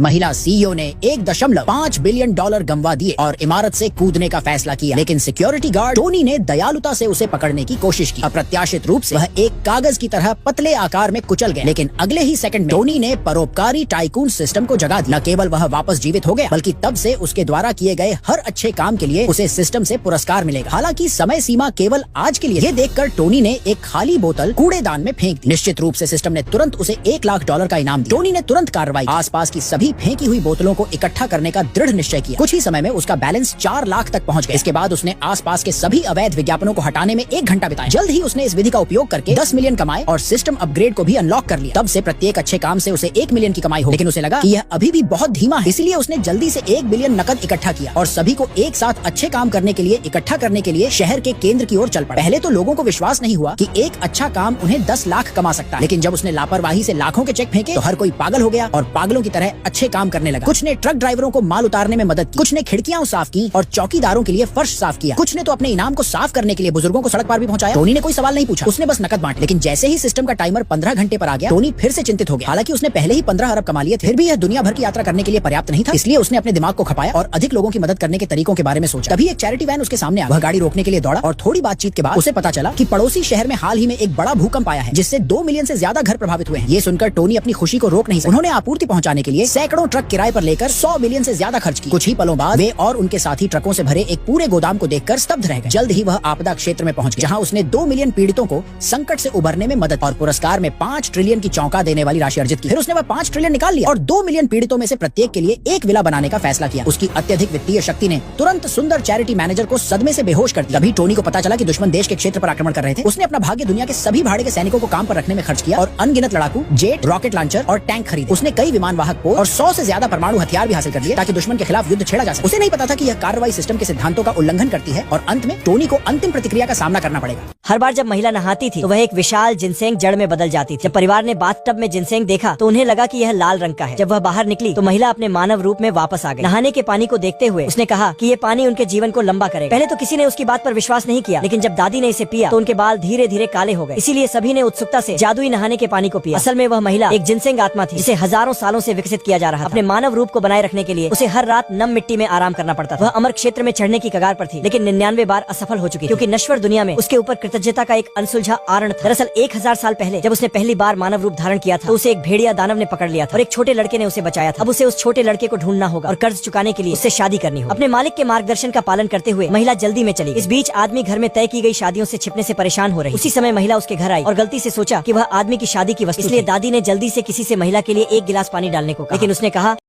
महिला सीईओ ने $1.5 बिलियन गंवा दिए और इमारत से कूदने का फैसला किया, लेकिन सिक्योरिटी गार्ड टोनी ने दयालुता से उसे पकड़ने की कोशिश की। अप्रत्याशित रूप से वह एक कागज की तरह पतले आकार में कुचल गया, लेकिन अगले ही सेकंड में टोनी ने परोपकारी टाइकून सिस्टम को जगा दिया। न केवल वह वापस जीवित हो गया, बल्कि तब से उसके द्वारा किए गए हर अच्छे काम के लिए उसे सिस्टम से पुरस्कार मिलेगा। हालांकि समय सीमा केवल आज के लिए। ये देखकर टोनी ने एक खाली बोतल कूड़ेदान में फेंक दी। निश्चित रूप से सिस्टम ने तुरंत उसे $1 लाख का इनाम दिया। टोनी ने तुरंत कार्रवाई आसपास की सभी फेंकी हुई बोतलों को इकट्ठा करने का दृढ़ निश्चय किया। कुछ ही समय में उसका बैलेंस 4 लाख तक पहुंच गया। इसके बाद उसने आसपास के सभी अवैध विज्ञापनों को हटाने में 1 घंटा बिताया। जल्द ही उसने इस विधि का उपयोग करके 10 मिलियन कमाए और सिस्टम अपग्रेड को भी अनलॉक कर लिया। तब से प्रत्येक अच्छे काम से उसे 1 मिलियन की कमाई हो, लेकिन उसे लगा कि यह अभी भी बहुत धीमा है। इसलिए उसने जल्दी से 1 बिलियन नकद इकट्ठा किया और सभी को एक साथ अच्छे काम करने के लिए इकट्ठा करने के लिए शहर के केंद्र की ओर चल पड़ा। पहले तो लोगों को विश्वास नहीं हुआ कि एक अच्छा काम उन्हें 10 लाख कमा सकता है, लेकिन जब उसने लापरवाही से लाखों के चेक फेंके तो हर कोई पागल हो गया और पागलों की तरह अच्छे काम करने लगा। कुछ ने ट्रक ड्राइवरों को माल उतारने में मदद की, कुछ ने खिड़कियां साफ की और चौकीदारों के लिए फर्श साफ किया, कुछ ने तो अपने इनाम को साफ करने के लिए बुजुर्गों को सड़क पार भी पहुंचाया। टोनी ने कोई सवाल नहीं पूछा, उसने बस नकद बांटे। लेकिन जैसे ही सिस्टम का टाइमर 15 घंटे पर आ गया, टोनी फिर से चिंतित हो गया। हालांकि उसने पहले ही 15 अरब कमा लिए थे, फिर भी यह दुनिया भर की यात्रा करने के लिए पर्याप्त नहीं था। इसलिए उसने अपने दिमाग को खपाया और अधिक लोगों की मदद करने के तरीकों के बारे में सोचा। तभी एक चैरिटी वैन उसके सामने आ गया। वह गाड़ी रोकने के लिए दौड़ा और थोड़ी बातचीत के बाद उसे पता चला कि पड़ोसी शहर में हाल ही में एक बड़ा भूकंप आया है, जिससे 2 मिलियन से ज्यादा घर प्रभावित हुए हैं। ये सुनकर टोनी अपनी खुशी को रोक नहीं सका। उन्होंने आपूर्ति पहुंचाने के लिए सैकड़ों ट्रक किराए पर लेकर 100 मिलियन से ज्यादा खर्च की। कुछ ही पलों बाद वे और उनके साथी ट्रकों से भरे एक पूरे गोदाम को देखकर स्तब्ध रह गए। जल्द ही वह आपदा क्षेत्र में पहुंच गया, जहां उसने 2 मिलियन पीड़ितों को संकट से उबरने में मदद और पुरस्कार में 5 ट्रिलियन की चौंका देने वाली राशि अर्जित की। फिर उसने वह 5 ट्रिलियन निकाल लिया और 2 मिलियन पीड़ितों में से प्रत्येक के लिए एक विला बनाने का फैसला किया। उसकी अत्यधिक वित्तीय शक्ति ने तुरंत सुंदर चैरिटी मैनेजर को सदमे से बेहोश कर दिया। तभी टोनी को पता चला कि दुश्मन देश के क्षेत्र पर आक्रमण कर रहे थे। उसने अपना भाग्य दुनिया के सभी भाड़े के सैनिकों को काम पर रखने में खर्च किया और अनगिनत लड़ाकू, जेट, रॉकेट लॉन्चर और टैंक खरीदे। उसने कई विमान वाहक पोत और 100 से ज्यादा परमाणु हथियार भी हासिल कर लिए, ताकि दुश्मन के खिलाफ युद्ध छेड़ा जा सके। उसे नहीं पता था कि यह कार्रवाई सिस्टम के सिद्धांतों का उल्लंघन करती है और अंत में टोनी को अंतिम प्रतिक्रिया का सामना करना पड़ेगा। हर बार जब महिला नहाती थी तो वह एक विशाल जिनसेंग जड़ में बदल जाती थी। जब परिवार ने बाथटब में जिनसेंग देखा तो उन्हें लगा कि यह लाल रंग का है। जब वह बाहर निकली तो महिला अपने मानव रूप में वापस आ गई। नहाने के पानी को देखते हुए उसने कहा कि ये पानी उनके जीवन को लंबा करेगा। पहले तो किसी ने उसकी बात पर विश्वास नहीं किया, लेकिन जब दादी ने इसे पिया तो उनके बाल धीरे धीरे काले हो गए। इसीलिए सभी ने उत्सुकता से जादुई नहाने के पानी को पिया। असल में वह महिला एक जिनसेंग आत्मा थी, जिसे हजारों सालों से विकसित किया जा रहा था। अपने मानव रूप को बनाए रखने के लिए उसे हर रात नम मिट्टी में आराम करना पड़ता था। वह अमर क्षेत्र में चढ़ने की कगार पर थी, लेकिन 99 बार असफल हो चुकी, क्योंकि नश्वर दुनिया में उसके ऊपर कृतज्ञता का एक अनसुलझा आरण था। दरअसल 1000 साल पहले जब उसने पहली बार मानव रूप धारण किया था तो उसे एक भेड़िया दानव ने पकड़ लिया था और एक छोटे लड़के ने उसे बचाया था। अब उसे उस छोटे लड़के को ढूंढना होगा और कर्ज चुकाने के लिए उससे शादी करनी होगी। अपने मालिक के मार्गदर्शन का पालन करते हुए महिला जल्दी में चली। इस बीच आदमी घर में तय की गई शादियों से छिपने से परेशान हो रही। उसी समय महिला उसके घर आई और गलती से सोचा कि वह आदमी की शादी की वस्तु, इसलिए दादी ने जल्दी से किसी से महिला के लिए 1 गिलास पानी डालने को कहा, लेकिन उसने कहा